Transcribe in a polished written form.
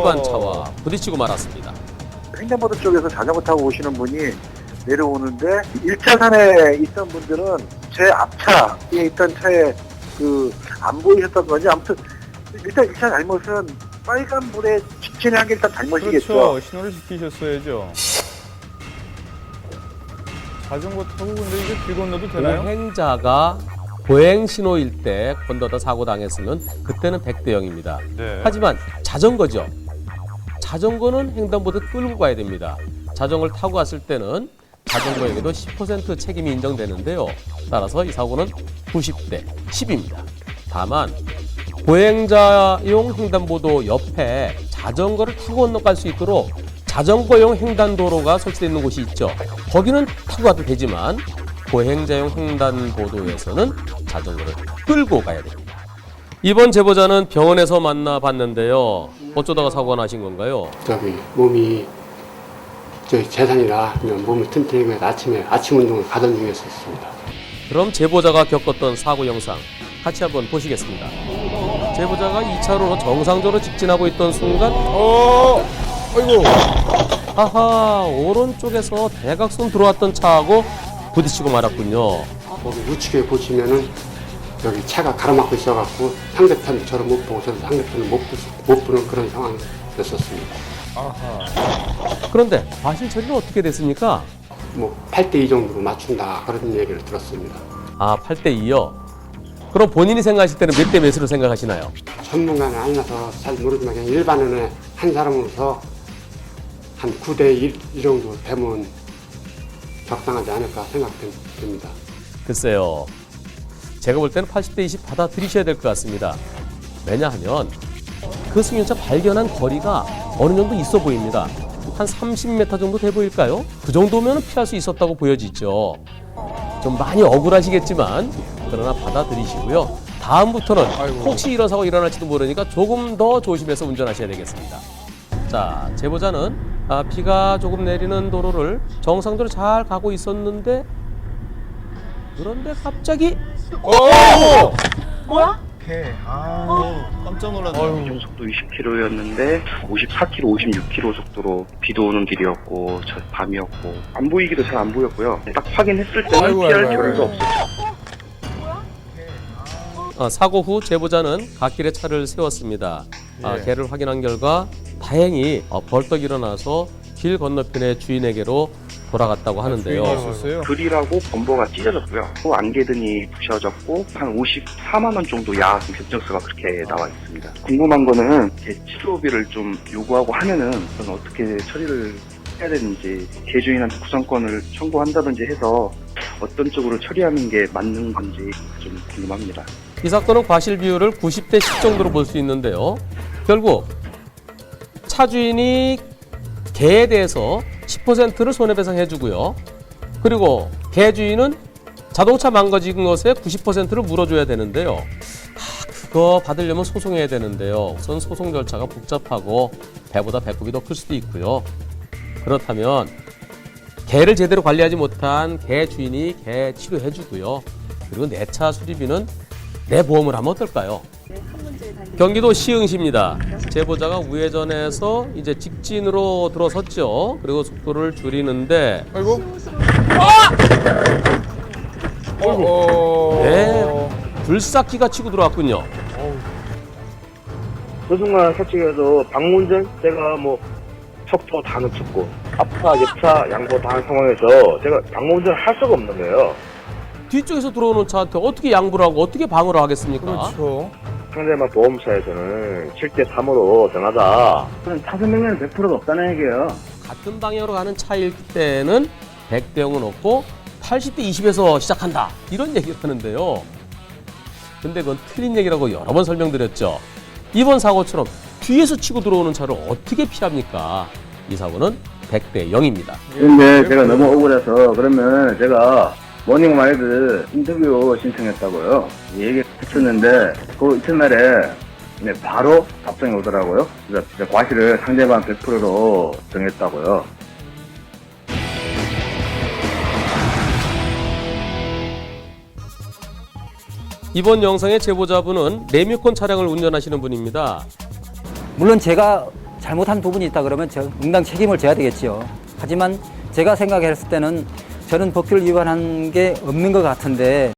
일반 차와 부딪히고 말았습니다. 횡단보도 쪽에서 자전거 타고 오시는 분이 내려오는데 1차선에 있던 분들은 제 앞차에 있던 차에 안 보이셨던 건지 아무튼 일단 1차 잘못은 빨간불에 직진한 게 일단 잘못이겠죠. 그렇죠. 신호를 지키셨어야죠. 자전거 타고 근데 이게 길 건너도 되나요? 보행자가 보행 신호일 때 건너다 사고 당했으면 그때는 100대 0입니다. 네. 하지만 자전거죠. 자전거는 횡단보도 끌고 가야 됩니다. 자전거를 타고 갔을 때는 자전거에게도 10% 책임이 인정되는데요. 따라서 이 사고는 90대 10입니다. 다만 보행자용 횡단보도 옆에 자전거를 타고 건너갈 수 있도록 자전거용 횡단도로가 설치되어 있는 곳이 있죠. 거기는 타고 가도 되지만 보행자용 횡단보도에서는 자전거를 끌고 가야 됩니다. 이번 제보자는 병원에서 만나봤는데요. 어쩌다가 사고가 나신 건가요? 몸이 재산이라 몸을 튼튼히 해서 아침 운동을 가던 중이었습니다. 그럼 제보자가 겪었던 사고 영상 같이 한번 보시겠습니다. 제보자가 2차로로 정상적으로 직진하고 있던 순간 아이고. 하하, 오른쪽에서 대각선 들어왔던 차하고 부딪히고 말았군요. 거기 우측에 보시면은 여기 차가 가로막고 있어갖고 상대편도 저를 못 보고 저도 상대편을 못 보는 그런 상황이었었습니다. 그런데 과실 처리는 어떻게 됐습니까? 8대 2 정도로 맞춘다 그런 얘기를 들었습니다. 8대 2요? 그럼 본인이 생각하실 때는 몇 대 몇으로 생각하시나요? 전문가는 아니라서 잘 모르지만 그냥 일반인의 한 사람으로서 한 9대 1 정도 되면 적당하지 않을까 생각됩니다. 글쎄요. 제가 볼 때는 80대 20 받아들이셔야 될 것 같습니다. 왜냐하면 그 승용차 발견한 거리가 어느 정도 있어 보입니다. 한 30m 정도 돼 보일까요? 그 정도면 피할 수 있었다고 보여지죠. 좀 많이 억울하시겠지만 그러나 받아들이시고요. 다음부터는 혹시 이런 사고 일어날지도 모르니까 조금 더 조심해서 운전하셔야 되겠습니다. 자, 제보자는 비가 조금 내리는 도로를 정상적으로 잘 가고 있었는데 그런데 갑자기 뭐야? 깜짝 놀랐네요. 속도 20km였는데 54km, 56km 속도로 비도 오는 길이었고 밤이었고 안 보이기도 잘 안 보였고요. 딱 확인했을 때는 피할 겨를도 없었죠. 사고 후 제보자는 갓길에 차를 세웠습니다. 개를 확인한 결과 다행히 벌떡 일어나서 길 건너편의 주인에게로 돌아갔다고 하는데요. 그릴하고 범버가 찢어졌고요. 안개등이 부셔졌고 한 54만 원 정도 약 변정서가 그렇게 나와 있습니다. 궁금한 거는 치료비를 좀 요구하고 하면은 저는 어떻게 처리를 해야 되는지 개주인한테 구상권을 청구한다든지 해서 어떤 쪽으로 처리하는 게 맞는 건지 좀 궁금합니다. 이 사건은 과실 비율을 90대 10 정도로 볼 수 있는데요. 결국 차 주인이 개에 대해서 10%를 손해배상해 주고요. 그리고 개 주인은 자동차 망가진 것에 90%를 물어줘야 되는데요. 그거 받으려면 소송해야 되는데요. 우선 소송 절차가 복잡하고 배보다 배꼽이 더 클 수도 있고요. 그렇다면 개를 제대로 관리하지 못한 개 주인이 개 치료해 주고요. 그리고 내 차 수리비는 내 보험을 하면 어떨까요? 경기도 시흥시입니다. 제보자가 우회전해서 이제 직진으로 들어섰죠. 그리고 속도를 줄이는데 네, 불삭기가 치고 들어왔군요. 그 순간 솔직히도 방문전 제가 척도 다 놓쳤고 앞차, 옆차, 양보 다 한 상황에서 제가 방문전을 할 수가 없는 거예요. 뒤쪽에서 들어오는 차한테 어떻게 양보를 하고 어떻게 방어를 하겠습니까? 그렇죠. 상대방 보험사에서는 7대 3으로 정하자. 타선 명령은 100%가 없다는 얘기예요. 같은 방향으로 가는 차일 때는 100대 0은 없고 80대 20에서 시작한다. 이런 얘기를 하는데요. 근데 그건 틀린 얘기라고 여러 번 설명드렸죠. 이번 사고처럼 뒤에서 치고 들어오는 차를 어떻게 피합니까? 이 사고는 100대 0입니다. 근데 제가 너무 억울해서 그러면 제가 모닝마이드 인터뷰 신청했다고요. 얘기했었는데 그 이튿날에 바로 답장이 오더라고요. 그래서 과실을 상대방 100%로 정했다고요. 이번 영상의 제보자분은 레미콘 차량을 운전하시는 분입니다. 물론 제가 잘못한 부분이 있다 그러면 응당 책임을 져야 되겠죠. 하지만 제가 생각했을 때는 저는 법규를 위반한 게 없는 것 같은데